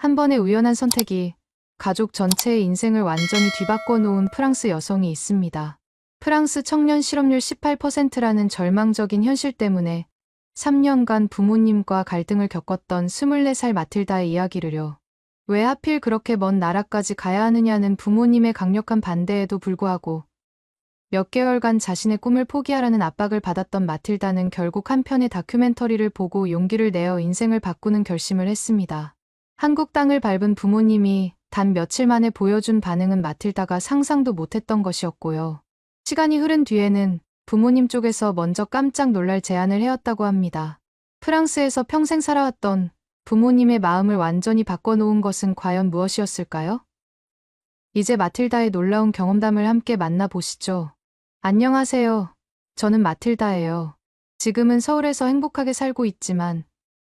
한 번의 우연한 선택이 가족 전체의 인생을 완전히 뒤바꿔 놓은 프랑스 여성이 있습니다. 프랑스 청년 실업률 18%라는 절망적인 현실 때문에 3년간 부모님과 갈등을 겪었던 24살 마틸다의 이야기를요. 왜 하필 그렇게 먼 나라까지 가야 하느냐는 부모님의 강력한 반대에도 불구하고 몇 개월간 자신의 꿈을 포기하라는 압박을 받았던 마틸다는 결국 한 편의 다큐멘터리를 보고 용기를 내어 인생을 바꾸는 결심을 했습니다. 한국 땅을 밟은 부모님이 단 며칠 만에 보여준 반응은 마틸다가 상상도 못했던 것이었고요. 시간이 흐른 뒤에는 부모님 쪽에서 먼저 깜짝 놀랄 제안을 해왔다고 합니다. 프랑스에서 평생 살아왔던 부모님의 마음을 완전히 바꿔놓은 것은 과연 무엇이었을까요? 이제 마틸다의 놀라운 경험담을 함께 만나보시죠. 안녕하세요. 저는 마틸다예요. 지금은 서울에서 행복하게 살고 있지만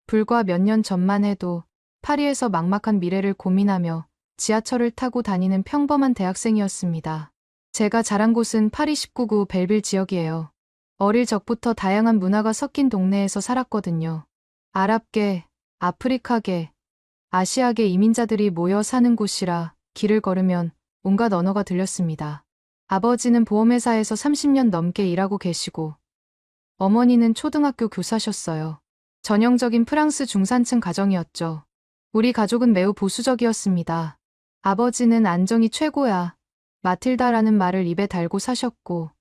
불과 몇 년 전만 해도 파리에서 막막한 미래를 고민하며 지하철을 타고 다니는 평범한 대학생이었습니다. 제가 자란 곳은 파리 19구 벨빌 지역이에요. 어릴 적부터 다양한 문화가 섞인 동네에서 살았거든요. 아랍계, 아프리카계, 아시아계 이민자들이 모여 사는 곳이라 길을 걸으면 온갖 언어가 들렸습니다. 아버지는 보험회사에서 30년 넘게 일하고 계시고 어머니는 초등학교 교사셨어요. 전형적인 프랑스 중산층 가정이었죠. 우리 가족은 매우 보수적이었습니다. 아버지는 안정이 최고야, 마틸다라는 말을 입에 달고 사셨고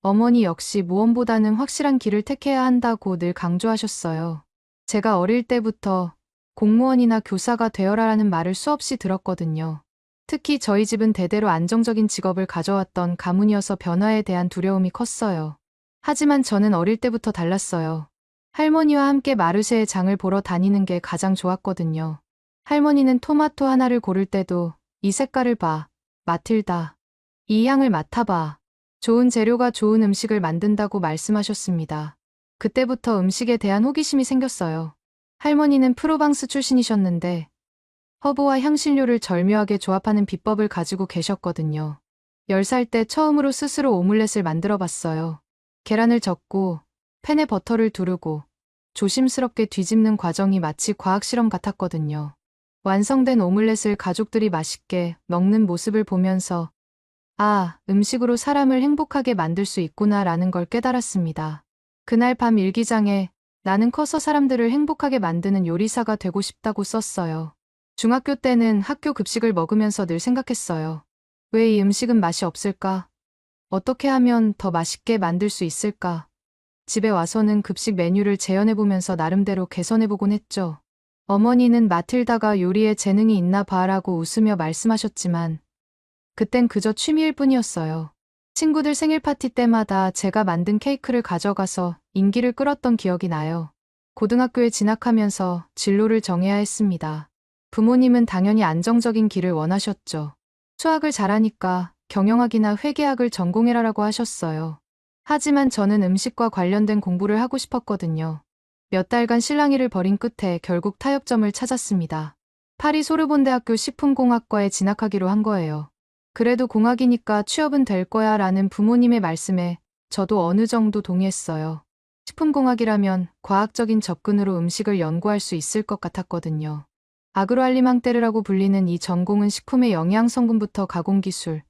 어머니 역시 모험보다는 확실한 길을 택해야 한다고 늘 강조하셨어요. 제가 어릴 때부터 공무원이나 교사가 되어라라는 말을 수없이 들었거든요. 특히 저희 집은 대대로 안정적인 직업을 가져왔던 가문이어서 변화에 대한 두려움이 컸어요. 하지만 저는 어릴 때부터 달랐어요. 할머니와 함께 마르쉐의 장을 보러 다니는 게 가장 좋았거든요. 할머니는 토마토 하나를 고를 때도 이 색깔을 봐, 마틸다. 이 향을 맡아봐. 좋은 재료가 좋은 음식을 만든다고 말씀하셨습니다. 그때부터 음식에 대한 호기심이 생겼어요. 할머니는 프로방스 출신이셨는데 허브와 향신료를 절묘하게 조합하는 비법을 가지고 계셨거든요. 10살 때 처음으로 스스로 오믈렛을 만들어 봤어요. 계란을 젓고 팬에 버터를 두르고 조심스럽게 뒤집는 과정이 마치 과학실험 같았거든요. 완성된 오믈렛을 가족들이 맛있게 먹는 모습을 보면서 아, 음식으로 사람을 행복하게 만들 수 있구나라는 걸 깨달았습니다. 그날 밤 일기장에 나는 커서 사람들을 행복하게 만드는 요리사가 되고 싶다고 썼어요. 중학교 때는 학교 급식을 먹으면서 늘 생각했어요. 왜 이 음식은 맛이 없을까? 어떻게 하면 더 맛있게 만들 수 있을까? 집에 와서는 급식 메뉴를 재현해보면서 나름대로 개선해보곤 했죠. 어머니는 마틸다가 요리에 재능이 있나 봐라고 웃으며 말씀하셨지만 그땐 그저 취미일 뿐이었어요. 친구들 생일 파티 때마다 제가 만든 케이크를 가져가서 인기를 끌었던 기억이 나요. 고등학교에 진학하면서 진로를 정해야 했습니다. 부모님은 당연히 안정적인 길을 원하셨죠. 수학을 잘하니까 경영학이나 회계학을 전공해라라고 하셨어요. 하지만 저는 음식과 관련된 공부를 하고 싶었거든요. 몇 달간 실랑이를 벌인 끝에 결국 타협점을 찾았습니다. 파리 소르본대학교 식품공학과에 진학하기로 한 거예요. 그래도 공학이니까 취업은 될 거야 라는 부모님의 말씀에 저도 어느 정도 동의했어요. 식품공학이라면 과학적인 접근으로 음식을 연구할 수 있을 것 같았거든요. 아그로알리망테르라고 불리는 이 전공은 식품의 영양 성분부터 가공기술,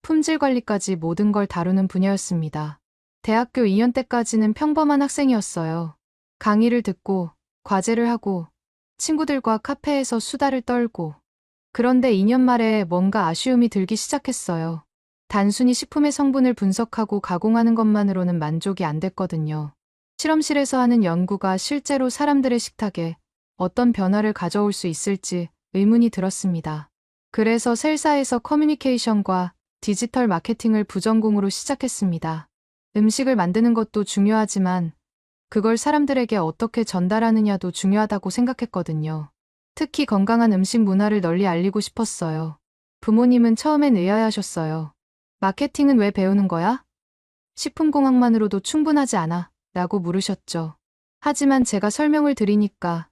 품질 관리까지 모든 걸 다루는 분야였습니다. 대학교 2년 때까지는 평범한 학생이었어요. 강의를 듣고, 과제를 하고, 친구들과 카페에서 수다를 떨고. 그런데 2년 말에 뭔가 아쉬움이 들기 시작했어요. 단순히 식품의 성분을 분석하고 가공하는 것만으로는 만족이 안 됐거든요. 실험실에서 하는 연구가 실제로 사람들의 식탁에 어떤 변화를 가져올 수 있을지 의문이 들었습니다. 그래서 셀사에서 커뮤니케이션과 디지털 마케팅을 부전공으로 시작했습니다. 음식을 만드는 것도 중요하지만 그걸 사람들에게 어떻게 전달하느냐도 중요하다고 생각했거든요. 특히 건강한 음식 문화를 널리 알리고 싶었어요. 부모님은 처음엔 의아해하셨어요. 마케팅은 왜 배우는 거야? 식품공학만으로도 충분하지 않아? 라고 물으셨죠. 하지만 제가 설명을 드리니까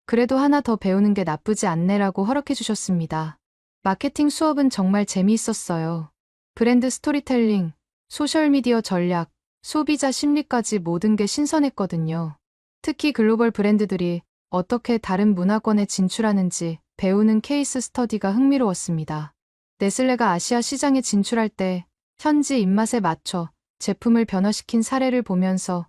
그래도 하나 더 배우는 게 나쁘지 않네라고 허락해 주셨습니다. 마케팅 수업은 정말 재미있었어요. 브랜드 스토리텔링, 소셜미디어 전략, 소비자 심리까지 모든 게 신선했거든요. 특히 글로벌 브랜드들이 어떻게 다른 문화권에 진출하는지 배우는 케이스 스터디가 흥미로웠습니다. 네슬레가 아시아 시장에 진출할 때 현지 입맛에 맞춰 제품을 변화시킨 사례를 보면서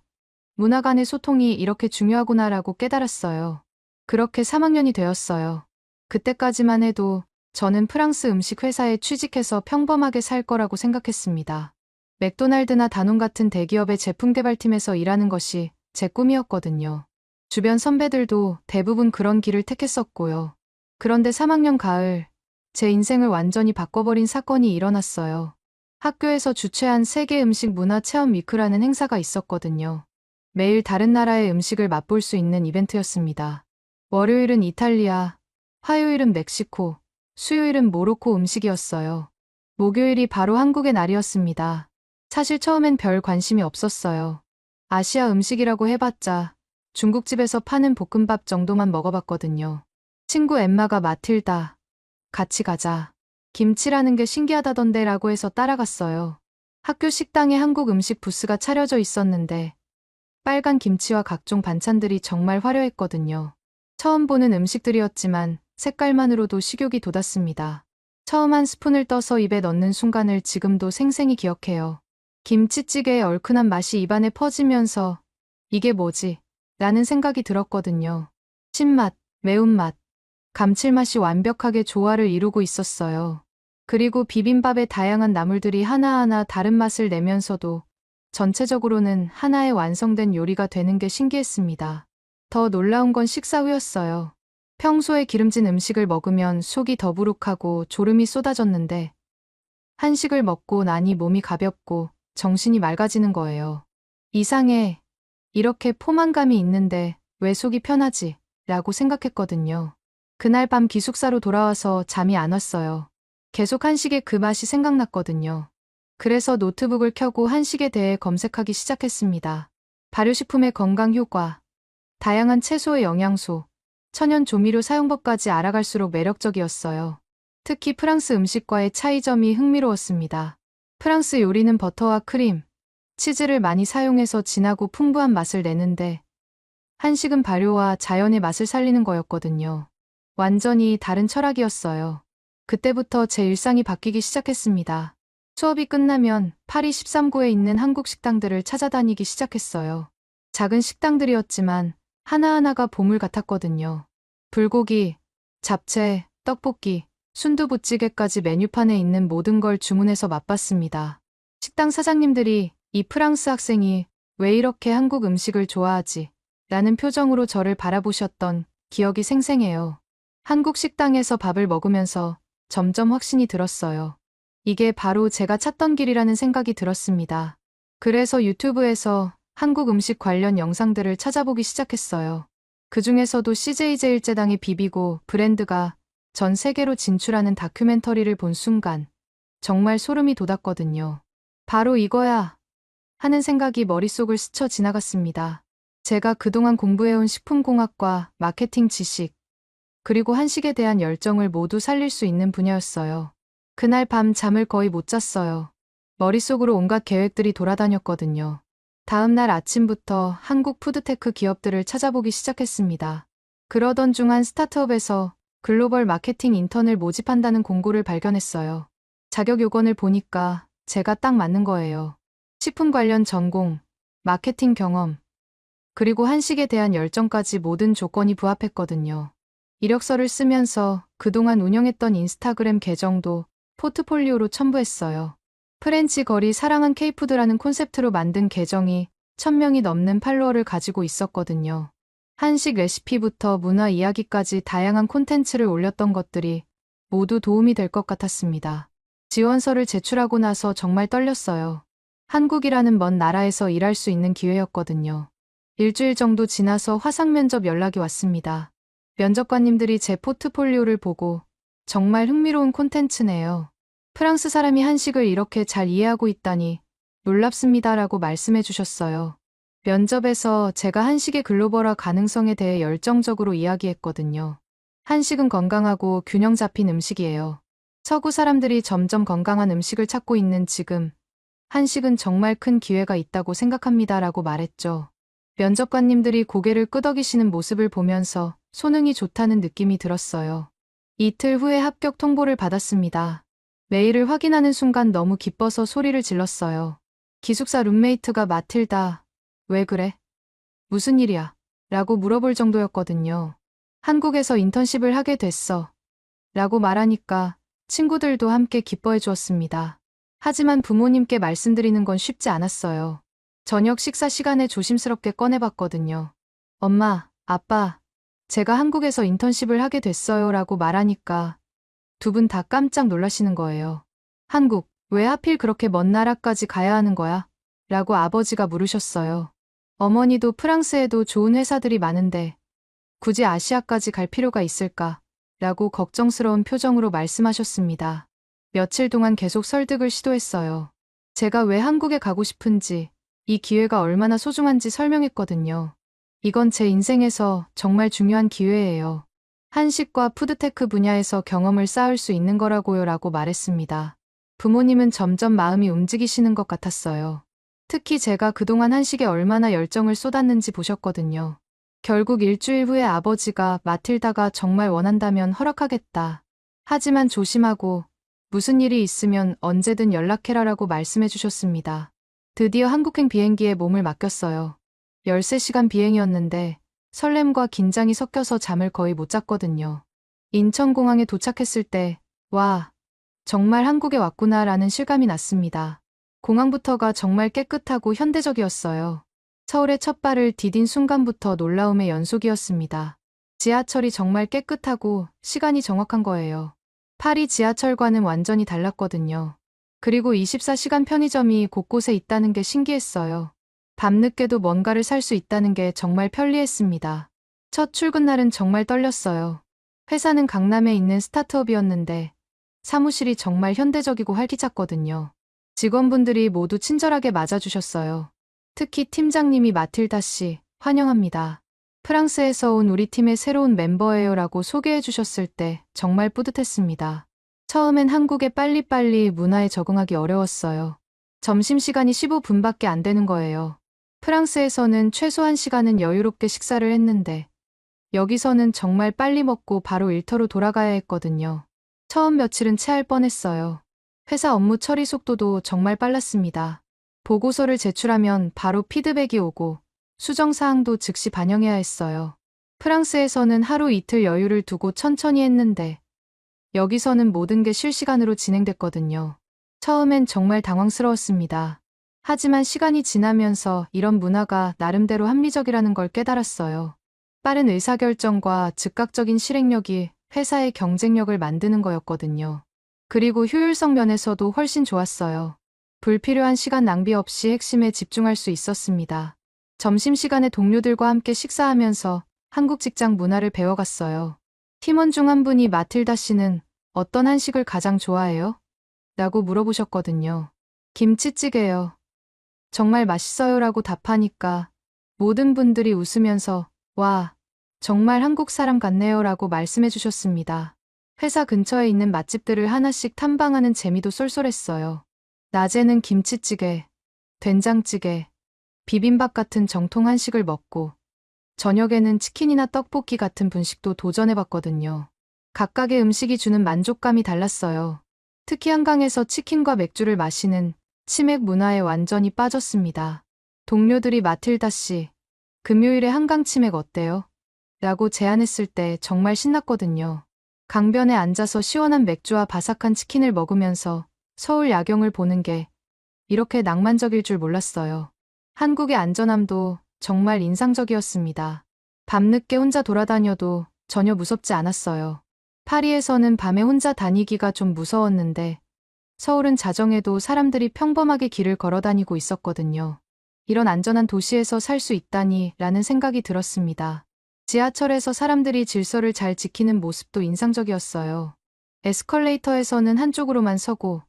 문화 간의 소통이 이렇게 중요하구나라고 깨달았어요. 그렇게 3학년이 되었어요. 그때까지만 해도 저는 프랑스 음식 회사에 취직해서 평범하게 살 거라고 생각했습니다. 맥도날드나 다논 같은 대기업의 제품 개발팀에서 일하는 것이 제 꿈이었거든요. 주변 선배들도 대부분 그런 길을 택했었고요. 그런데 3학년 가을, 제 인생을 완전히 바꿔버린 사건이 일어났어요. 학교에서 주최한 세계 음식 문화 체험 위크라는 행사가 있었거든요. 매일 다른 나라의 음식을 맛볼 수 있는 이벤트였습니다. 월요일은 이탈리아, 화요일은 멕시코, 수요일은 모로코 음식이었어요. 목요일이 바로 한국의 날이었습니다. 사실 처음엔 별 관심이 없었어요. 아시아 음식이라고 해봤자 중국집에서 파는 볶음밥 정도만 먹어봤거든요. 친구 엠마가 마틸다, 같이 가자. 김치라는 게 신기하다던데 라고 해서 따라갔어요. 학교 식당에 한국 음식 부스가 차려져 있었는데 빨간 김치와 각종 반찬들이 정말 화려했거든요. 처음 보는 음식들이었지만 색깔만으로도 식욕이 돋았습니다. 처음 한 스푼을 떠서 입에 넣는 순간을 지금도 생생히 기억해요. 김치찌개의 얼큰한 맛이 입안에 퍼지면서 이게 뭐지? 라는 생각이 들었거든요. 신맛, 매운맛, 감칠맛이 완벽하게 조화를 이루고 있었어요. 그리고 비빔밥의 다양한 나물들이 하나하나 다른 맛을 내면서도 전체적으로는 하나의 완성된 요리가 되는 게 신기했습니다. 더 놀라운 건 식사 후였어요. 평소에 기름진 음식을 먹으면 속이 더부룩하고 졸음이 쏟아졌는데 한식을 먹고 나니 몸이 가볍고 정신이 맑아지는 거예요. 이상해. 이렇게 포만감이 있는데 왜 속이 편하지? 라고 생각했거든요. 그날 밤 기숙사로 돌아와서 잠이 안 왔어요. 계속 한식의 그 맛이 생각났거든요. 그래서 노트북을 켜고 한식에 대해 검색하기 시작했습니다. 발효식품의 건강 효과, 다양한 채소의 영양소, 천연 조미료 사용법까지 알아갈수록 매력적이었어요. 특히 프랑스 음식과의 차이점이 흥미로웠습니다. 프랑스 요리는 버터와 크림, 치즈를 많이 사용해서 진하고 풍부한 맛을 내는데 한식은 발효와 자연의 맛을 살리는 거였거든요. 완전히 다른 철학이었어요. 그때부터 제 일상이 바뀌기 시작했습니다. 수업이 끝나면 파리 13구에 있는 한국 식당들을 찾아다니기 시작했어요. 작은 식당들이었지만 하나하나가 보물 같았거든요. 불고기, 잡채, 떡볶이, 순두부찌개까지 메뉴판에 있는 모든 걸 주문해서 맛봤습니다. 식당 사장님들이 이 프랑스 학생이 왜 이렇게 한국 음식을 좋아하지? 라는 표정으로 저를 바라보셨던 기억이 생생해요. 한국 식당에서 밥을 먹으면서 점점 확신이 들었어요. 이게 바로 제가 찾던 길이라는 생각이 들었습니다. 그래서 유튜브에서 한국 음식 관련 영상들을 찾아보기 시작했어요. 그 중에서도 CJ제일제당의 비비고 브랜드가 전 세계로 진출하는 다큐멘터리를 본 순간 정말 소름이 돋았거든요. 바로 이거야 하는 생각이 머릿속을 스쳐 지나갔습니다. 제가 그동안 공부해온 식품공학과 마케팅 지식, 그리고 한식에 대한 열정을 모두 살릴 수 있는 분야였어요. 그날 밤 잠을 거의 못 잤어요. 머릿속으로 온갖 계획들이 돌아다녔거든요. 다음 날 아침부터 한국 푸드테크 기업들을 찾아보기 시작했습니다. 그러던 중 한 스타트업에서 글로벌 마케팅 인턴을 모집한다는 공고를 발견했어요. 자격 요건을 보니까 제가 딱 맞는 거예요. 식품 관련 전공, 마케팅 경험, 그리고 한식에 대한 열정까지 모든 조건이 부합했거든요. 이력서를 쓰면서 그동안 운영했던 인스타그램 계정도 포트폴리오로 첨부했어요. 프렌치 거리 사랑한 K푸드라는 콘셉트로 만든 계정이 1000명이 넘는 팔로워를 가지고 있었거든요. 한식 레시피부터 문화 이야기까지 다양한 콘텐츠를 올렸던 것들이 모두 도움이 될 것 같았습니다. 지원서를 제출하고 나서 정말 떨렸어요. 한국이라는 먼 나라에서 일할 수 있는 기회였거든요. 일주일 정도 지나서 화상 면접 연락이 왔습니다. 면접관님들이 제 포트폴리오를 보고 정말 흥미로운 콘텐츠네요. 프랑스 사람이 한식을 이렇게 잘 이해하고 있다니 놀랍습니다라고 말씀해 주셨어요. 면접에서 제가 한식의 글로벌화 가능성에 대해 열정적으로 이야기했거든요. 한식은 건강하고 균형 잡힌 음식이에요. 서구 사람들이 점점 건강한 음식을 찾고 있는 지금, 한식은 정말 큰 기회가 있다고 생각합니다라고 말했죠. 면접관님들이 고개를 끄덕이시는 모습을 보면서 손흥이 좋다는 느낌이 들었어요. 이틀 후에 합격 통보를 받았습니다. 메일을 확인하는 순간 너무 기뻐서 소리를 질렀어요. 기숙사 룸메이트가 마틸다, 왜 그래? 무슨 일이야? 라고 물어볼 정도였거든요. 한국에서 인턴십을 하게 됐어. 라고 말하니까 친구들도 함께 기뻐해 주었습니다. 하지만 부모님께 말씀드리는 건 쉽지 않았어요. 저녁 식사 시간에 조심스럽게 꺼내봤거든요. 엄마, 아빠, 제가 한국에서 인턴십을 하게 됐어요 라고 말하니까 두 분 다 깜짝 놀라시는 거예요. 한국, 왜 하필 그렇게 먼 나라까지 가야 하는 거야? 라고 아버지가 물으셨어요. 어머니도 프랑스에도 좋은 회사들이 많은데 굳이 아시아까지 갈 필요가 있을까? 라고 걱정스러운 표정으로 말씀하셨습니다. 며칠 동안 계속 설득을 시도했어요. 제가 왜 한국에 가고 싶은지, 이 기회가 얼마나 소중한지 설명했거든요. 이건 제 인생에서 정말 중요한 기회예요. 한식과 푸드테크 분야에서 경험을 쌓을 수 있는 거라고요 라고 말했습니다. 부모님은 점점 마음이 움직이시는 것 같았어요. 특히 제가 그동안 한식에 얼마나 열정을 쏟았는지 보셨거든요. 결국 일주일 후에 아버지가 마틸다가 정말 원한다면 허락하겠다. 하지만 조심하고 무슨 일이 있으면 언제든 연락해라라고 말씀해 주셨습니다. 드디어 한국행 비행기에 몸을 맡겼어요. 13시간 비행이었는데 설렘과 긴장이 섞여서 잠을 거의 못 잤거든요. 인천공항에 도착했을 때, 와, 정말 한국에 왔구나라는 실감이 났습니다. 공항부터가 정말 깨끗하고 현대적이었어요. 서울에 첫 발을 디딘 순간부터 놀라움의 연속이었습니다. 지하철이 정말 깨끗하고 시간이 정확한 거예요. 파리 지하철과는 완전히 달랐거든요. 그리고 24시간 편의점이 곳곳에 있다는 게 신기했어요. 밤늦게도 뭔가를 살 수 있다는 게 정말 편리했습니다. 첫 출근 날은 정말 떨렸어요. 회사는 강남에 있는 스타트업이었는데 사무실이 정말 현대적이고 활기찼거든요. 직원분들이 모두 친절하게 맞아주셨어요. 특히 팀장님이 마틸다 씨, 환영합니다. 프랑스에서 온 우리 팀의 새로운 멤버예요 라고 소개해 주셨을 때 정말 뿌듯했습니다. 처음엔 한국에 빨리빨리 문화에 적응하기 어려웠어요. 점심시간이 15분밖에 안 되는 거예요. 프랑스에서는 최소 1시간은 여유롭게 식사를 했는데 여기서는 정말 빨리 먹고 바로 일터로 돌아가야 했거든요. 처음 며칠은 체할 뻔했어요. 회사 업무 처리 속도도 정말 빨랐습니다. 보고서를 제출하면 바로 피드백이 오고 수정사항도 즉시 반영해야 했어요. 프랑스에서는 하루 이틀 여유를 두고 천천히 했는데 여기서는 모든 게 실시간으로 진행됐거든요. 처음엔 정말 당황스러웠습니다. 하지만 시간이 지나면서 이런 문화가 나름대로 합리적이라는 걸 깨달았어요. 빠른 의사결정과 즉각적인 실행력이 회사의 경쟁력을 만드는 거였거든요. 그리고 효율성 면에서도 훨씬 좋았어요. 불필요한 시간 낭비 없이 핵심에 집중할 수 있었습니다. 점심시간에 동료들과 함께 식사하면서 한국 직장 문화를 배워갔어요. 팀원 중 한 분이 마틸다 씨는 어떤 한식을 가장 좋아해요? 라고 물어보셨거든요. 김치찌개요. 정말 맛있어요 라고 답하니까 모든 분들이 웃으면서 와, 정말 한국 사람 같네요 라고 말씀해 주셨습니다. 회사 근처에 있는 맛집들을 하나씩 탐방하는 재미도 쏠쏠했어요. 낮에는 김치찌개, 된장찌개, 비빔밥 같은 정통 한식을 먹고 저녁에는 치킨이나 떡볶이 같은 분식도 도전해봤거든요. 각각의 음식이 주는 만족감이 달랐어요. 특히 한강에서 치킨과 맥주를 마시는 치맥 문화에 완전히 빠졌습니다. 동료들이 마틸다 씨, 금요일에 한강 치맥 어때요? 라고 제안했을 때 정말 신났거든요. 강변에 앉아서 시원한 맥주와 바삭한 치킨을 먹으면서 서울 야경을 보는 게 이렇게 낭만적일 줄 몰랐어요. 한국의 안전함도 정말 인상적이었습니다. 밤늦게 혼자 돌아다녀도 전혀 무섭지 않았어요. 파리에서는 밤에 혼자 다니기가 좀 무서웠는데 서울은 자정에도 사람들이 평범하게 길을 걸어 다니고 있었거든요. 이런 안전한 도시에서 살 수 있다니 라는 생각이 들었습니다. 지하철에서 사람들이 질서를 잘 지키는 모습도 인상적이었어요. 에스컬레이터에서는 한쪽으로만 서고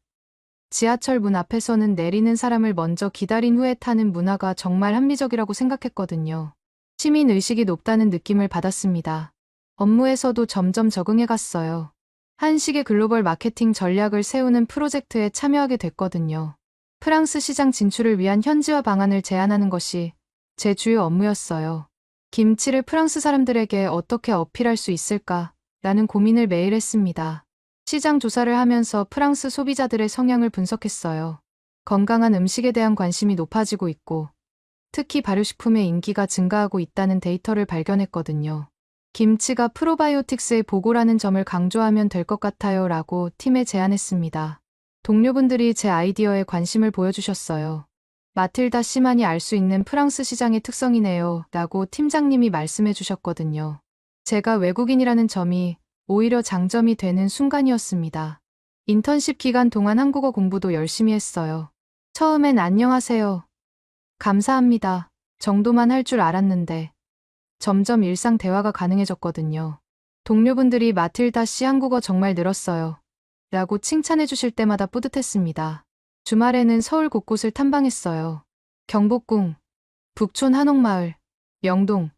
지하철 문 앞에서는 내리는 사람을 먼저 기다린 후에 타는 문화가 정말 합리적이라고 생각했거든요. 시민의식이 높다는 느낌을 받았습니다. 업무에서도 점점 적응해갔어요. 한식의 글로벌 마케팅 전략을 세우는 프로젝트에 참여하게 됐거든요. 프랑스 시장 진출을 위한 현지화 방안을 제안하는 것이 제 주요 업무였어요. 김치를 프랑스 사람들에게 어떻게 어필할 수 있을까 라는 고민을 매일 했습니다. 시장 조사를 하면서 프랑스 소비자들의 성향을 분석했어요. 건강한 음식에 대한 관심이 높아지고 있고, 특히 발효식품의 인기가 증가하고 있다는 데이터를 발견했거든요. 김치가 프로바이오틱스의 보고라는 점을 강조하면 될 것 같아요 라고 팀에 제안했습니다. 동료분들이 제 아이디어에 관심을 보여주셨어요. 마틸다 씨만이 알 수 있는 프랑스 시장의 특성이네요 라고 팀장님이 말씀해 주셨거든요. 제가 외국인이라는 점이 오히려 장점이 되는 순간이었습니다. 인턴십 기간 동안 한국어 공부도 열심히 했어요. 처음엔 안녕하세요. 감사합니다. 정도만 할 줄 알았는데 점점 일상 대화가 가능해졌거든요. 동료분들이 마틸다 씨 한국어 정말 늘었어요. 라고 칭찬해 주실 때마다 뿌듯했습니다. 주말에는 서울 곳곳을 탐방했어요. 경복궁, 북촌 한옥마을, 명동,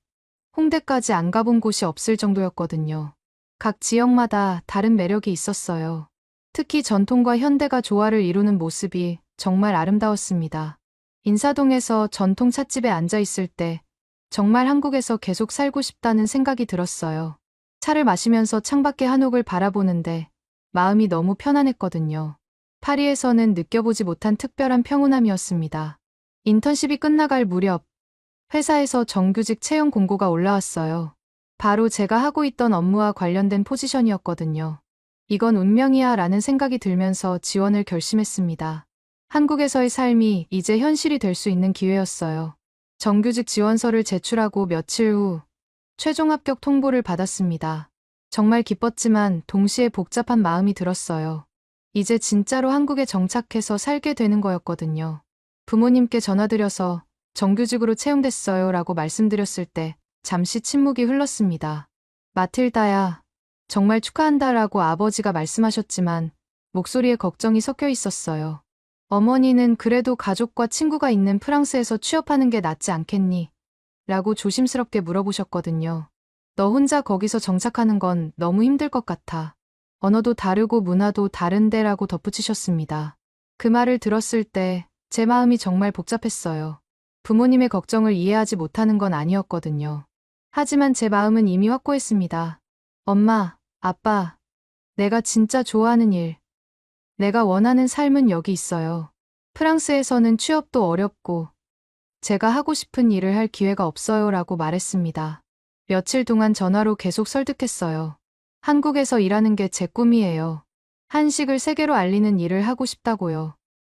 홍대까지 안 가본 곳이 없을 정도였거든요. 각 지역마다 다른 매력이 있었어요. 특히 전통과 현대가 조화를 이루는 모습이 정말 아름다웠습니다. 인사동에서 전통 찻집에 앉아 있을 때 정말 한국에서 계속 살고 싶다는 생각이 들었어요. 차를 마시면서 창밖의 한옥을 바라보는데 마음이 너무 편안했거든요. 파리에서는 느껴보지 못한 특별한 평온함이었습니다. 인턴십이 끝나갈 무렵 회사에서 정규직 채용 공고가 올라왔어요. 바로 제가 하고 있던 업무와 관련된 포지션이었거든요. 이건 운명이야 라는 생각이 들면서 지원을 결심했습니다. 한국에서의 삶이 이제 현실이 될 수 있는 기회였어요. 정규직 지원서를 제출하고 며칠 후 최종 합격 통보를 받았습니다. 정말 기뻤지만 동시에 복잡한 마음이 들었어요. 이제 진짜로 한국에 정착해서 살게 되는 거였거든요. 부모님께 전화드려서 정규직으로 채용됐어요 라고 말씀드렸을 때 잠시 침묵이 흘렀습니다. 마틸다야, 정말 축하한다 라고 아버지가 말씀하셨지만 목소리에 걱정이 섞여 있었어요. 어머니는 그래도 가족과 친구가 있는 프랑스에서 취업하는 게 낫지 않겠니? 라고 조심스럽게 물어보셨거든요. 너 혼자 거기서 정착하는 건 너무 힘들 것 같아. 언어도 다르고 문화도 다른데 라고 덧붙이셨습니다. 그 말을 들었을 때 제 마음이 정말 복잡했어요. 부모님의 걱정을 이해하지 못하는 건 아니었거든요. 하지만 제 마음은 이미 확고했습니다. 엄마, 아빠, 내가 진짜 좋아하는 일, 내가 원하는 삶은 여기 있어요. 프랑스에서는 취업도 어렵고 제가 하고 싶은 일을 할 기회가 없어요 라고 말했습니다. 며칠 동안 전화로 계속 설득했어요. 한국에서 일하는 게 제 꿈이에요. 한식을 세계로 알리는 일을 하고 싶다고요.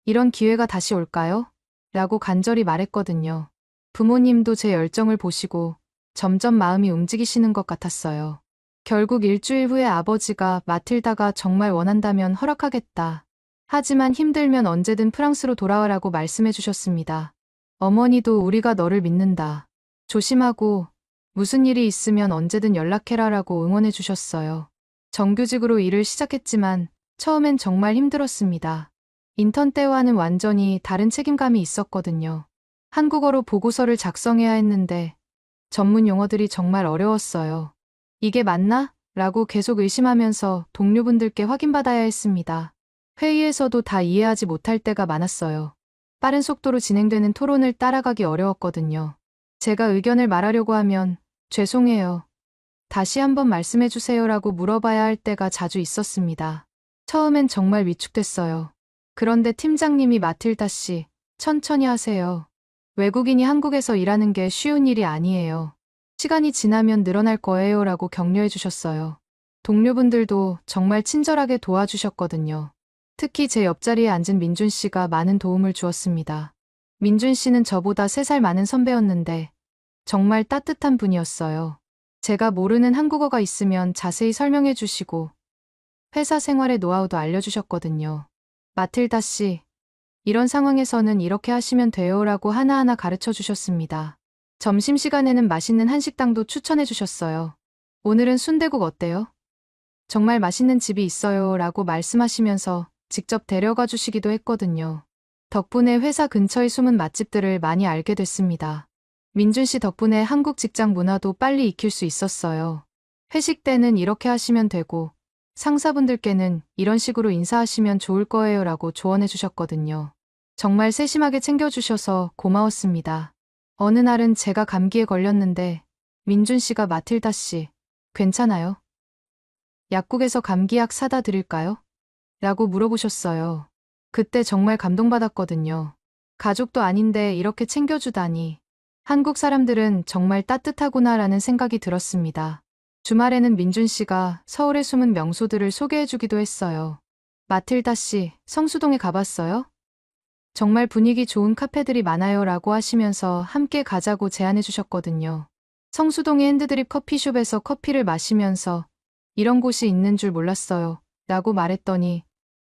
이런 기회가 다시 올까요? 라고 간절히 말했거든요. 부모님도 제 열정을 보시고 점점 마음이 움직이시는 것 같았어요. 결국 일주일 후에 아버지가 마틸다가 정말 원한다면 허락하겠다. 하지만 힘들면 언제든 프랑스로 돌아와라고 말씀해 주셨습니다. 어머니도 우리가 너를 믿는다. 조심하고 무슨 일이 있으면 언제든 연락해라 라고 응원해 주셨어요. 정규직으로 일을 시작했지만 처음엔 정말 힘들었습니다. 인턴 때와는 완전히 다른 책임감이 있었거든요. 한국어로 보고서를 작성해야 했는데 전문 용어들이 정말 어려웠어요. 이게 맞나? 라고 계속 의심하면서 동료분들께 확인받아야 했습니다. 회의에서도 다 이해하지 못할 때가 많았어요. 빠른 속도로 진행되는 토론을 따라가기 어려웠거든요. 제가 의견을 말하려고 하면 죄송해요. 다시 한번 말씀해 주세요라고 물어봐야 할 때가 자주 있었습니다. 처음엔 정말 위축됐어요. 그런데 팀장님이 마틸다 씨, 천천히 하세요. 외국인이 한국에서 일하는 게 쉬운 일이 아니에요. 시간이 지나면 늘어날 거예요 라고 격려해 주셨어요. 동료분들도 정말 친절하게 도와주셨거든요. 특히 제 옆자리에 앉은 민준 씨가 많은 도움을 주었습니다. 민준 씨는 저보다 3살 많은 선배였는데 정말 따뜻한 분이었어요. 제가 모르는 한국어가 있으면 자세히 설명해 주시고 회사 생활의 노하우도 알려주셨거든요. 마틸다 씨, 이런 상황에서는 이렇게 하시면 돼요 라고 하나하나 가르쳐 주셨습니다. 점심시간에는 맛있는 한식당도 추천해 주셨어요. 오늘은 순대국 어때요? 정말 맛있는 집이 있어요 라고 말씀하시면서 직접 데려가 주시기도 했거든요. 덕분에 회사 근처의 숨은 맛집들을 많이 알게 됐습니다. 민준 씨 덕분에 한국 직장 문화도 빨리 익힐 수 있었어요. 회식 때는 이렇게 하시면 되고 상사분들께는 이런 식으로 인사하시면 좋을 거예요 라고 조언해 주셨거든요. 정말 세심하게 챙겨주셔서 고마웠습니다. 어느 날은 제가 감기에 걸렸는데 민준 씨가 마틸다 씨, 괜찮아요? 약국에서 감기약 사다 드릴까요? 라고 물어보셨어요. 그때 정말 감동받았거든요. 가족도 아닌데 이렇게 챙겨주다니. 한국 사람들은 정말 따뜻하구나라는 생각이 들었습니다. 주말에는 민준 씨가 서울의 숨은 명소들을 소개해주기도 했어요. 마틸다 씨, 성수동에 가봤어요? 정말 분위기 좋은 카페들이 많아요 라고 하시면서 함께 가자고 제안해 주셨거든요. 성수동의 핸드드립 커피숍에서 커피를 마시면서 이런 곳이 있는 줄 몰랐어요 라고 말했더니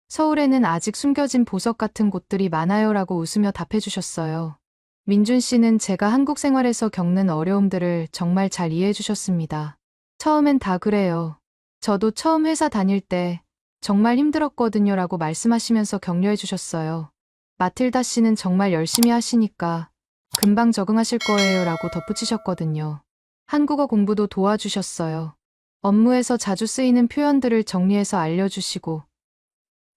서울에는 아직 숨겨진 보석 같은 곳들이 많아요 라고 웃으며 답해 주셨어요. 민준 씨는 제가 한국 생활에서 겪는 어려움들을 정말 잘 이해해 주셨습니다. 처음엔 다 그래요. 저도 처음 회사 다닐 때 정말 힘들었거든요 라고 말씀하시면서 격려해 주셨어요. 마틸다 씨는 정말 열심히 하시니까 금방 적응하실 거예요 라고 덧붙이셨거든요. 한국어 공부도 도와주셨어요. 업무에서 자주 쓰이는 표현들을 정리해서 알려주시고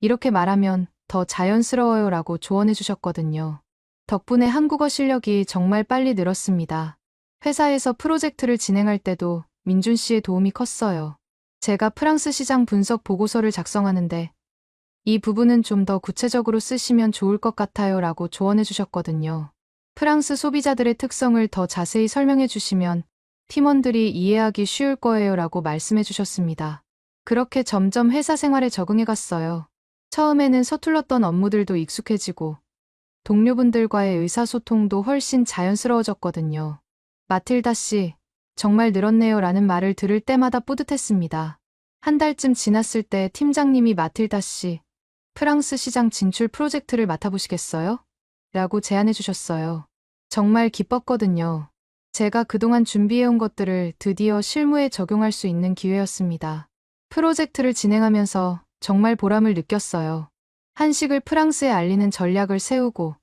이렇게 말하면 더 자연스러워요 라고 조언해 주셨거든요. 덕분에 한국어 실력이 정말 빨리 늘었습니다. 회사에서 프로젝트를 진행할 때도 민준 씨의 도움이 컸어요. 제가 프랑스 시장 분석 보고서를 작성하는데 이 부분은 좀 더 구체적으로 쓰시면 좋을 것 같아요 라고 조언해 주셨거든요. 프랑스 소비자들의 특성을 더 자세히 설명해 주시면 팀원들이 이해하기 쉬울 거예요 라고 말씀해 주셨습니다. 그렇게 점점 회사 생활에 적응해 갔어요. 처음에는 서툴렀던 업무들도 익숙해지고 동료분들과의 의사소통도 훨씬 자연스러워졌거든요. 마틸다 씨, 정말 늘었네요 라는 말을 들을 때마다 뿌듯했습니다. 한 달쯤 지났을 때 팀장님이 마틸다 씨, 프랑스 시장 진출 프로젝트를 맡아보시겠어요? 라고 제안해 주셨어요. 정말 기뻤거든요. 제가 그동안 준비해온 것들을 드디어 실무에 적용할 수 있는 기회였습니다. 프로젝트를 진행하면서 정말 보람을 느꼈어요. 한식을 프랑스에 알리는 전략을 세우고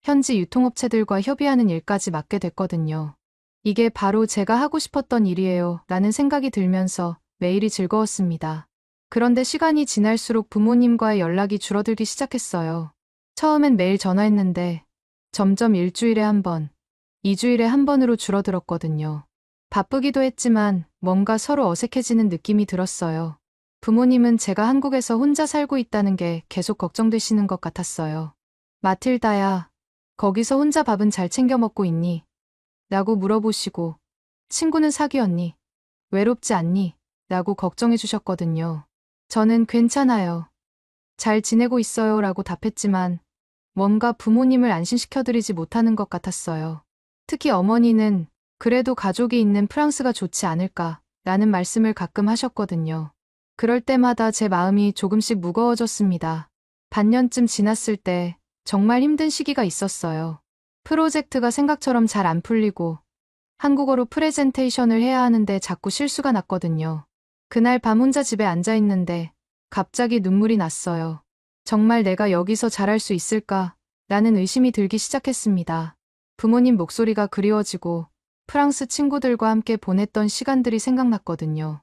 현지 유통업체들과 협의하는 일까지 맡게 됐거든요. 이게 바로 제가 하고 싶었던 일이에요 라는 생각이 들면서 매일이 즐거웠습니다. 그런데 시간이 지날수록 부모님과의 연락이 줄어들기 시작했어요. 처음엔 매일 전화했는데 점점 일주일에 한 번, 2주일에 한 번으로 줄어들었거든요. 바쁘기도 했지만 뭔가 서로 어색해지는 느낌이 들었어요. 부모님은 제가 한국에서 혼자 살고 있다는 게 계속 걱정되시는 것 같았어요. 마틸다야, 거기서 혼자 밥은 잘 챙겨 먹고 있니? 라고 물어보시고, 친구는 사귀었니? 외롭지 않니? 라고 걱정해 주셨거든요. 저는 괜찮아요. 잘 지내고 있어요 라고 답했지만 뭔가 부모님을 안심시켜드리지 못하는 것 같았어요. 특히 어머니는 그래도 가족이 있는 프랑스가 좋지 않을까 라는 말씀을 가끔 하셨거든요. 그럴 때마다 제 마음이 조금씩 무거워졌습니다. 반년쯤 지났을 때 정말 힘든 시기가 있었어요. 프로젝트가 생각처럼 잘 안 풀리고 한국어로 프레젠테이션을 해야 하는데 자꾸 실수가 났거든요. 그날 밤 혼자 집에 앉아 있는데 갑자기 눈물이 났어요. 정말 내가 여기서 잘할 수 있을까? 라는 의심이 들기 시작했습니다. 부모님 목소리가 그리워지고 프랑스 친구들과 함께 보냈던 시간들이 생각났거든요.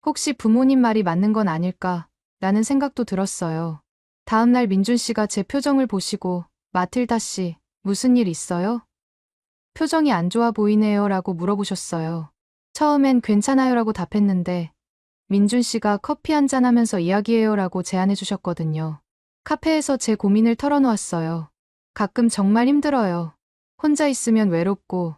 혹시 부모님 말이 맞는 건 아닐까? 라는 생각도 들었어요. 다음날 민준 씨가 제 표정을 보시고 마틸다 씨, 무슨 일 있어요? 표정이 안 좋아 보이네요 라고 물어보셨어요. 처음엔 괜찮아요 라고 답했는데 민준 씨가 커피 한잔 하면서 이야기해요 라고 제안해 주셨거든요. 카페에서 제 고민을 털어놓았어요. 가끔 정말 힘들어요. 혼자 있으면 외롭고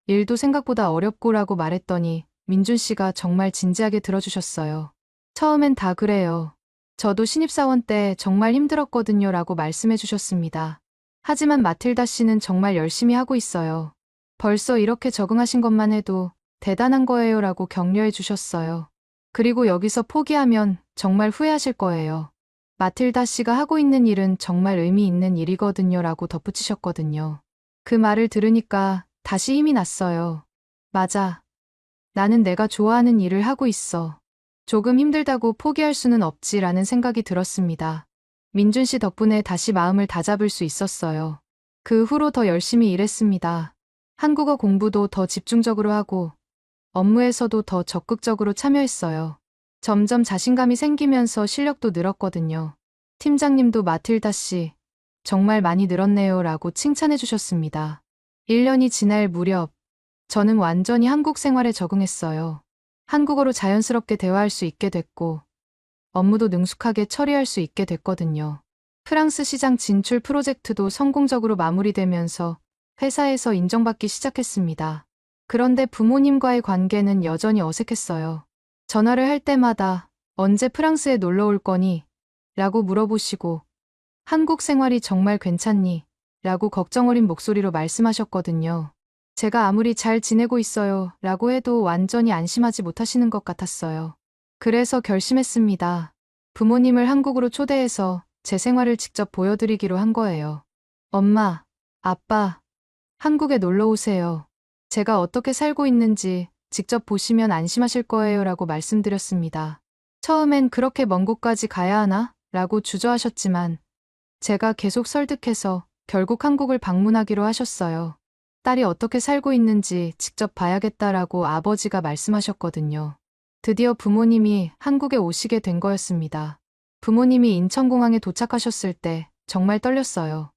일도 생각보다 어렵고 라고 말했더니 민준 씨가 정말 진지하게 들어주셨어요. 처음엔 다 그래요. 저도 신입사원 때 정말 힘들었거든요 라고 말씀해 주셨습니다. 하지만 마틸다 씨는 정말 열심히 하고 있어요. 벌써 이렇게 적응하신 것만 해도 대단한 거예요 라고 격려해 주셨어요. 그리고 여기서 포기하면 정말 후회하실 거예요. 마틸다 씨가 하고 있는 일은 정말 의미 있는 일이거든요 라고 덧붙이셨거든요. 그 말을 들으니까 다시 힘이 났어요. 맞아. 나는 내가 좋아하는 일을 하고 있어. 조금 힘들다고 포기할 수는 없지라는 생각이 들었습니다. 민준 씨 덕분에 다시 마음을 다잡을 수 있었어요. 그 후로 더 열심히 일했습니다. 한국어 공부도 더 집중적으로 하고 업무에서도 더 적극적으로 참여했어요. 점점 자신감이 생기면서 실력도 늘었거든요. 팀장님도 마틸다 씨, 정말 많이 늘었네요 라고 칭찬해 주셨습니다. 1년이 지날 무렵, 저는 완전히 한국 생활에 적응했어요. 한국어로 자연스럽게 대화할 수 있게 됐고 업무도 능숙하게 처리할 수 있게 됐거든요. 프랑스 시장 진출 프로젝트도 성공적으로 마무리되면서 회사에서 인정받기 시작했습니다. 그런데 부모님과의 관계는 여전히 어색했어요. 전화를 할 때마다 언제 프랑스에 놀러 올 거니? 라고 물어보시고 한국 생활이 정말 괜찮니? 라고 걱정 어린 목소리로 말씀하셨거든요. 제가 아무리 잘 지내고 있어요 라고 해도 완전히 안심하지 못하시는 것 같았어요. 그래서 결심했습니다. 부모님을 한국으로 초대해서 제 생활을 직접 보여드리기로 한 거예요. 엄마, 아빠, 한국에 놀러 오세요. 제가 어떻게 살고 있는지 직접 보시면 안심하실 거예요 라고 말씀드렸습니다. 처음엔 그렇게 먼 곳까지 가야 하나? 라고 주저하셨지만 제가 계속 설득해서 결국 한국을 방문하기로 하셨어요. 딸이 어떻게 살고 있는지 직접 봐야겠다라고 아버지가 말씀하셨거든요. 드디어 부모님이 한국에 오시게 된 거였습니다. 부모님이 인천공항에 도착하셨을 때 정말 떨렸어요.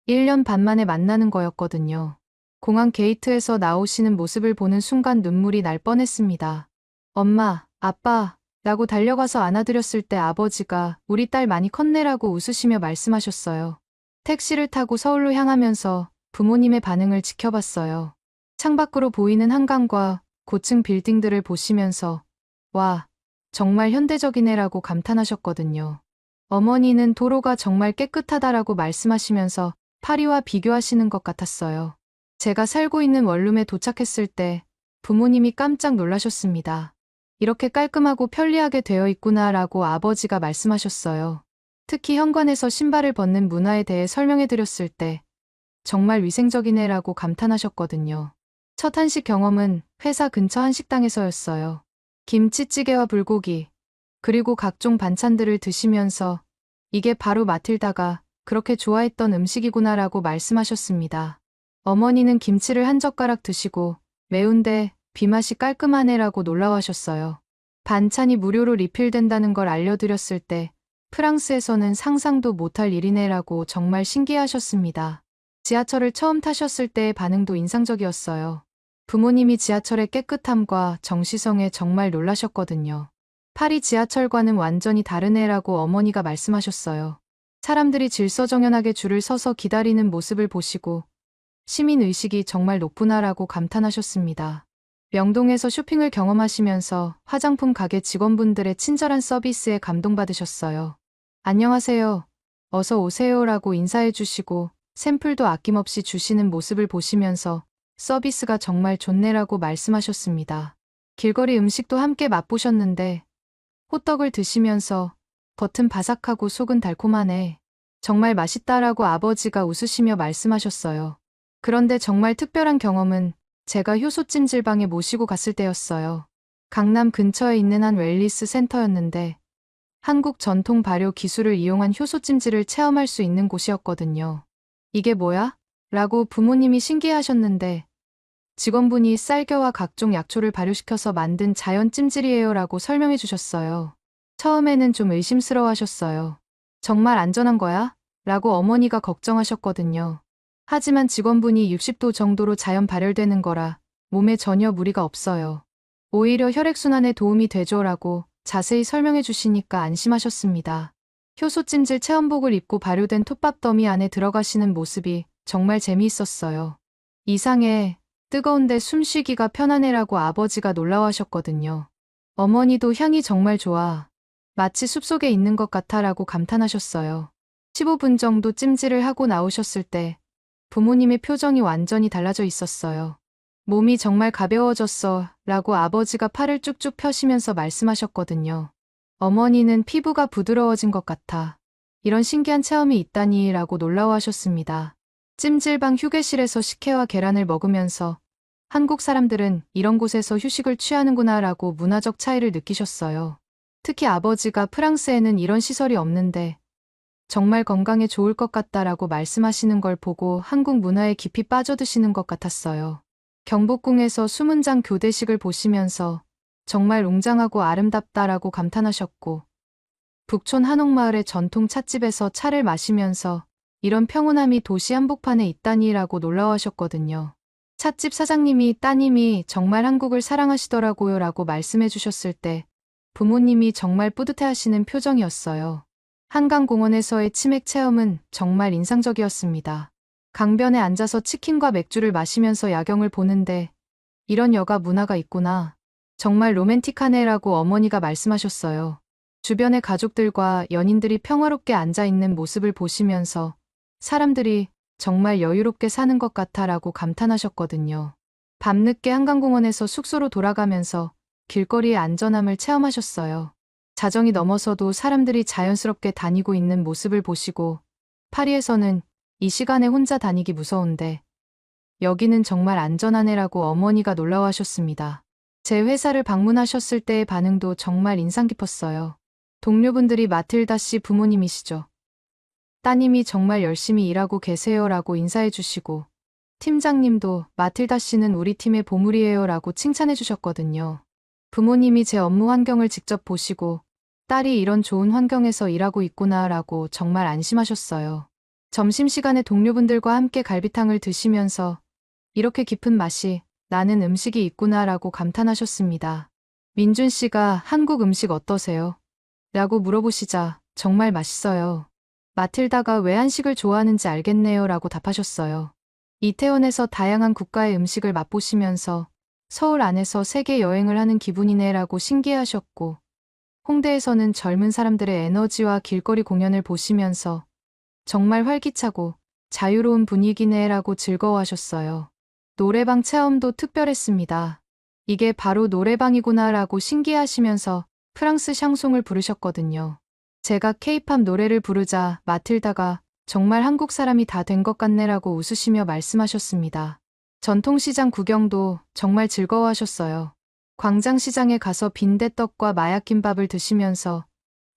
1년 반 만에 만나는 거였거든요. 공항 게이트에서 나오시는 모습을 보는 순간 눈물이 날 뻔했습니다. 엄마, 아빠, 라고 달려가서 안아드렸을 때 아버지가 우리 딸 많이 컸네라고 웃으시며 말씀하셨어요. 택시를 타고 서울로 향하면서 부모님의 반응을 지켜봤어요. 창밖으로 보이는 한강과 고층 빌딩들을 보시면서 와, 정말 현대적이네라고 감탄하셨거든요. 어머니는 도로가 정말 깨끗하다라고 말씀하시면서 파리와 비교하시는 것 같았어요. 제가 살고 있는 원룸에 도착했을 때 부모님이 깜짝 놀라셨습니다. 이렇게 깔끔하고 편리하게 되어 있구나라고 아버지가 말씀하셨어요. 특히 현관에서 신발을 벗는 문화에 대해 설명해 드렸을 때 정말 위생적이네라고 감탄하셨거든요. 첫 한식 경험은 회사 근처 한식당에서였어요. 김치찌개와 불고기, 그리고 각종 반찬들을 드시면서 이게 바로 마틸다가 그렇게 좋아했던 음식이구나라고 말씀하셨습니다. 어머니는 김치를 한 젓가락 드시고 매운데 비맛이 깔끔하네라고 놀라워하셨어요. 반찬이 무료로 리필된다는 걸 알려드렸을 때 프랑스에서는 상상도 못할 일이네라고 정말 신기해하셨습니다. 지하철을 처음 타셨을 때의 반응도 인상적이었어요. 부모님이 지하철의 깨끗함과 정시성에 정말 놀라셨거든요. 파리 지하철과는 완전히 다르네라고 어머니가 말씀하셨어요. 사람들이 질서정연하게 줄을 서서 기다리는 모습을 보시고 시민의식이 정말 높구나라고 감탄하셨습니다. 명동에서 쇼핑을 경험하시면서 화장품 가게 직원분들의 친절한 서비스에 감동받으셨어요. 안녕하세요. 어서 오세요라고 인사해 주시고 샘플도 아낌없이 주시는 모습을 보시면서 서비스가 정말 좋네라고 말씀하셨습니다. 길거리 음식도 함께 맛보셨는데 호떡을 드시면서 겉은 바삭하고 속은 달콤하네. 정말 맛있다라고 아버지가 웃으시며 말씀하셨어요. 그런데 정말 특별한 경험은 제가 효소 찜질방에 모시고 갔을 때였어요. 강남 근처에 있는 한 웰니스 센터였는데 한국 전통 발효 기술을 이용한 효소 찜질을 체험할 수 있는 곳이었거든요. 이게 뭐야? 라고 부모님이 신기해하셨는데 직원분이 쌀겨와 각종 약초를 발효시켜서 만든 자연 찜질이에요 라고 설명해 주셨어요. 처음에는 좀 의심스러워 하셨어요. 정말 안전한 거야? 라고 어머니가 걱정하셨거든요. 하지만 직원분이 60도 정도로 자연 발열되는 거라 몸에 전혀 무리가 없어요. 오히려 혈액순환에 도움이 되죠 라고 자세히 설명해 주시니까 안심하셨습니다. 효소 찜질 체험복을 입고 발효된 톱밥 더미 안에 들어가시는 모습이 정말 재미있었어요. 이상해, 뜨거운데 숨쉬기가 편하네라고 아버지가 놀라워하셨거든요. 어머니도 향이 정말 좋아. 마치 숲속에 있는 것 같아라고 감탄하셨어요. 15분 정도 찜질을 하고 나오셨을 때 부모님의 표정이 완전히 달라져 있었어요. 몸이 정말 가벼워졌어 라고 아버지가 팔을 쭉쭉 펴시면서 말씀하셨거든요. 어머니는 피부가 부드러워진 것 같아. 이런 신기한 체험이 있다니 라고 놀라워하셨습니다. 찜질방 휴게실에서 식혜와 계란을 먹으면서 한국 사람들은 이런 곳에서 휴식을 취하는구나 라고 문화적 차이를 느끼셨어요. 특히 아버지가 프랑스에는 이런 시설이 없는데 정말 건강에 좋을 것 같다라고 말씀하시는 걸 보고 한국 문화에 깊이 빠져드시는 것 같았어요. 경복궁에서 수문장 교대식을 보시면서 정말 웅장하고 아름답다라고 감탄하셨고 북촌 한옥마을의 전통 찻집에서 차를 마시면서 이런 평온함이 도시 한복판에 있다니라고 놀라워하셨거든요. 찻집 사장님이 따님이 정말 한국을 사랑하시더라고요 라고 말씀해 주셨을 때 부모님이 정말 뿌듯해하시는 표정이었어요. 한강공원에서의 치맥 체험은 정말 인상적이었습니다. 강변에 앉아서 치킨과 맥주를 마시면서 야경을 보는데 이런 여가 문화가 있구나. 정말 로맨틱하네라고 어머니가 말씀하셨어요. 주변의 가족들과 연인들이 평화롭게 앉아있는 모습을 보시면서 사람들이 정말 여유롭게 사는 것 같아라고 감탄하셨거든요. 밤늦게 한강공원에서 숙소로 돌아가면서 길거리의 안전함을 체험하셨어요. 자정이 넘어서도 사람들이 자연스럽게 다니고 있는 모습을 보시고 파리에서는 이 시간에 혼자 다니기 무서운데 여기는 정말 안전하네라고 어머니가 놀라워하셨습니다. 제 회사를 방문하셨을 때의 반응도 정말 인상 깊었어요. 동료분들이 마틸다 씨 부모님이시죠. 따님이 정말 열심히 일하고 계세요라고 인사해 주시고 팀장님도 마틸다 씨는 우리 팀의 보물이에요 라고 칭찬해 주셨거든요. 부모님이 제 업무 환경을 직접 보시고 딸이 이런 좋은 환경에서 일하고 있구나 라고 정말 안심하셨어요. 점심시간에 동료분들과 함께 갈비탕을 드시면서 이렇게 깊은 맛이 나는 음식이 있구나 라고 감탄하셨습니다. 민준 씨가 한국 음식 어떠세요? 라고 물어보시자 정말 맛있어요. 마틸다가 왜 한식을 좋아하는지 알겠네요 라고 답하셨어요. 이태원에서 다양한 국가의 음식을 맛보시면서 서울 안에서 세계 여행을 하는 기분이네 라고 신기해하셨고 홍대에서는 젊은 사람들의 에너지와 길거리 공연을 보시면서 정말 활기차고 자유로운 분위기네 라고 즐거워하셨어요. 노래방 체험도 특별했습니다. 이게 바로 노래방이구나 라고 신기해하시면서 프랑스 샹송을 부르셨거든요. 제가 케이팝 노래를 부르자 마틸다가 정말 한국 사람이 다 된 것 같네라고 웃으시며 말씀하셨습니다. 전통시장 구경도 정말 즐거워하셨어요. 광장시장에 가서 빈대떡과 마약김밥을 드시면서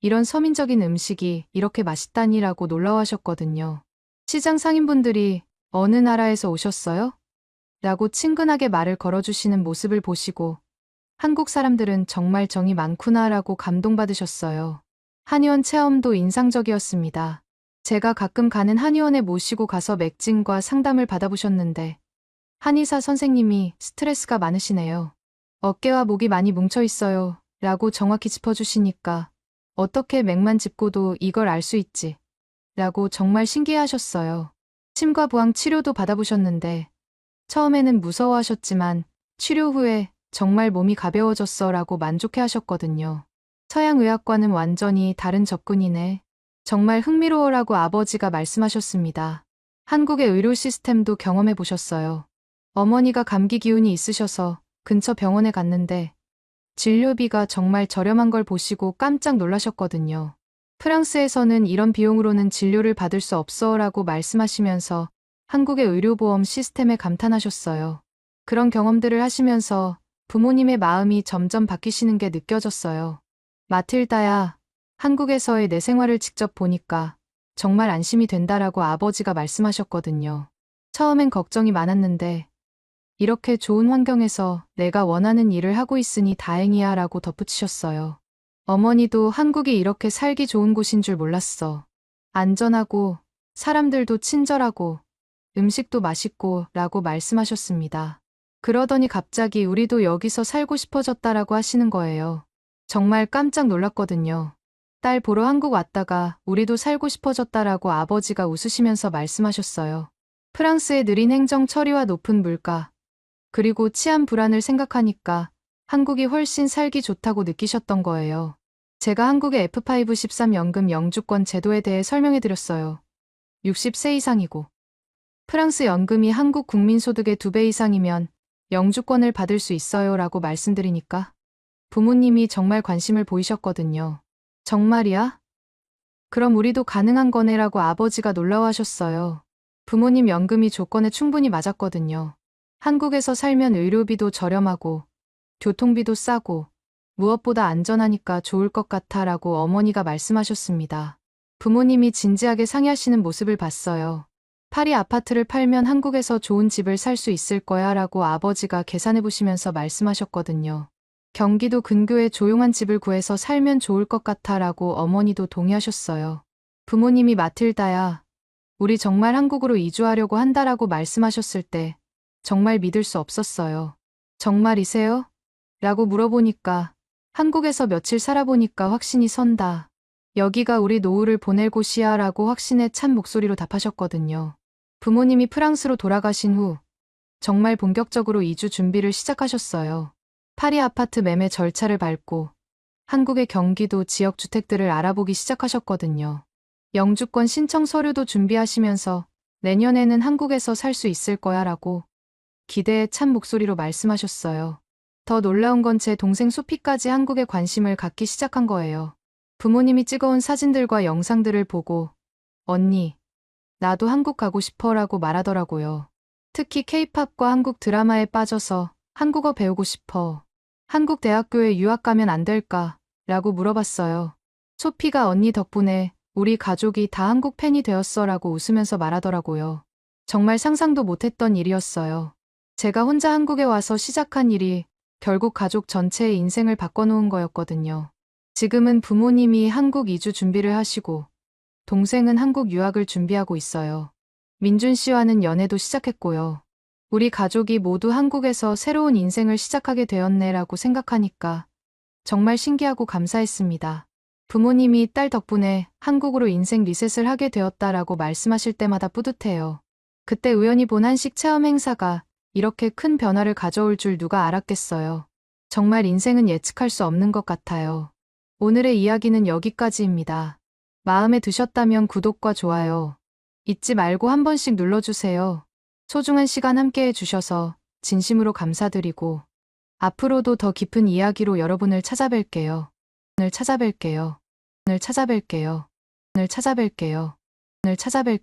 이런 서민적인 음식이 이렇게 맛있다니라고 놀라워하셨거든요. 시장 상인분들이 어느 나라에서 오셨어요? 라고 친근하게 말을 걸어주시는 모습을 보시고 한국 사람들은 정말 정이 많구나라고 감동받으셨어요. 한의원 체험도 인상적이었습니다. 제가 가끔 가는 한의원에 모시고 가서 맥진과 상담을 받아보셨는데 한의사 선생님이 스트레스가 많으시네요. 어깨와 목이 많이 뭉쳐 있어요. 라고 정확히 짚어주시니까 어떻게 맥만 짚고도 이걸 알 수 있지? 라고 정말 신기해하셨어요. 침과 부항 치료도 받아보셨는데 처음에는 무서워하셨지만 치료 후에 정말 몸이 가벼워졌어 라고 만족해 하셨거든요. 서양의학과는 완전히 다른 접근이네. 정말 흥미로워라고 아버지가 말씀하셨습니다. 한국의 의료 시스템도 경험해 보셨어요. 어머니가 감기 기운이 있으셔서 근처 병원에 갔는데 진료비가 정말 저렴한 걸 보시고 깜짝 놀라셨거든요. 프랑스에서는 이런 비용으로는 진료를 받을 수 없어 라고 말씀하시면서 한국의 의료보험 시스템에 감탄하셨어요. 그런 경험들을 하시면서 부모님의 마음이 점점 바뀌시는 게 느껴졌어요. 마틸다야, 한국에서의 내 생활을 직접 보니까 정말 안심이 된다라고 아버지가 말씀하셨거든요. 처음엔 걱정이 많았는데 이렇게 좋은 환경에서 내가 원하는 일을 하고 있으니 다행이야 라고 덧붙이셨어요. 어머니도 한국이 이렇게 살기 좋은 곳인 줄 몰랐어. 안전하고 사람들도 친절하고 음식도 맛있고 라고 말씀하셨습니다. 그러더니 갑자기 우리도 여기서 살고 싶어졌다라고 하시는 거예요. 정말 깜짝 놀랐거든요. 딸 보러 한국 왔다가 우리도 살고 싶어졌다라고 아버지가 웃으시면서 말씀하셨어요. 프랑스의 느린 행정 처리와 높은 물가, 그리고 치안 불안을 생각하니까 한국이 훨씬 살기 좋다고 느끼셨던 거예요. 제가 한국의 F5 13 연금 영주권 제도에 대해 설명해 드렸어요. 60세 이상이고 프랑스 연금이 한국 국민 소득의 2배 이상이면 영주권을 받을 수 있어요 라고 말씀드리니까 부모님이 정말 관심을 보이셨거든요. 정말이야? 그럼 우리도 가능한 거네 라고 아버지가 놀라워하셨어요. 부모님 연금이 조건에 충분히 맞았거든요. 한국에서 살면 의료비도 저렴하고 교통비도 싸고 무엇보다 안전하니까 좋을 것 같아 라고 어머니가 말씀하셨습니다. 부모님이 진지하게 상의하시는 모습을 봤어요. 파리 아파트를 팔면 한국에서 좋은 집을 살 수 있을 거야 라고 아버지가 계산해 보시면서 말씀하셨거든요. 경기도 근교에 조용한 집을 구해서 살면 좋을 것 같아 라고 어머니도 동의하셨어요. 부모님이 마틸다야, 우리 정말 한국으로 이주하려고 한다라고 말씀하셨을 때 정말 믿을 수 없었어요. 정말이세요? 라고 물어보니까 한국에서 며칠 살아보니까 확신이 선다. 여기가 우리 노후를 보낼 곳이야 라고 확신에 찬 목소리로 답하셨거든요. 부모님이 프랑스로 돌아가신 후 정말 본격적으로 이주 준비를 시작하셨어요. 파리 아파트 매매 절차를 밟고 한국의 경기도 지역 주택들을 알아보기 시작하셨거든요. 영주권 신청 서류도 준비하시면서 내년에는 한국에서 살 수 있을 거야 라고 기대에 찬 목소리로 말씀하셨어요. 더 놀라운 건 제 동생 소피까지 한국에 관심을 갖기 시작한 거예요. 부모님이 찍어온 사진들과 영상들을 보고 언니, 나도 한국 가고 싶어 라고 말하더라고요. 특히 케이팝과 한국 드라마에 빠져서 한국어 배우고 싶어. 한국 대학교에 유학 가면 안 될까? 라고 물어봤어요. 소피가 언니 덕분에 우리 가족이 다 한국 팬이 되었어 라고 웃으면서 말하더라고요. 정말 상상도 못했던 일이었어요. 제가 혼자 한국에 와서 시작한 일이 결국 가족 전체의 인생을 바꿔놓은 거였거든요. 지금은 부모님이 한국 이주 준비를 하시고 동생은 한국 유학을 준비하고 있어요. 민준 씨와는 연애도 시작했고요. 우리 가족이 모두 한국에서 새로운 인생을 시작하게 되었네라고 생각하니까 정말 신기하고 감사했습니다. 부모님이 딸 덕분에 한국으로 인생 리셋을 하게 되었다라고 말씀하실 때마다 뿌듯해요. 그때 우연히 본 한식 체험 행사가 이렇게 큰 변화를 가져올 줄 누가 알았겠어요. 정말 인생은 예측할 수 없는 것 같아요. 오늘의 이야기는 여기까지입니다. 마음에 드셨다면 구독과 좋아요 잊지 말고 한 번씩 눌러주세요. 소중한 시간 함께 해주셔서 진심으로 감사드리고 앞으로도 더 깊은 이야기로 여러분을 찾아뵐게요. 오늘 찾아뵐게요. 오늘 찾아뵐게요. 오늘 찾아뵐게요. 오늘 찾아뵐게요.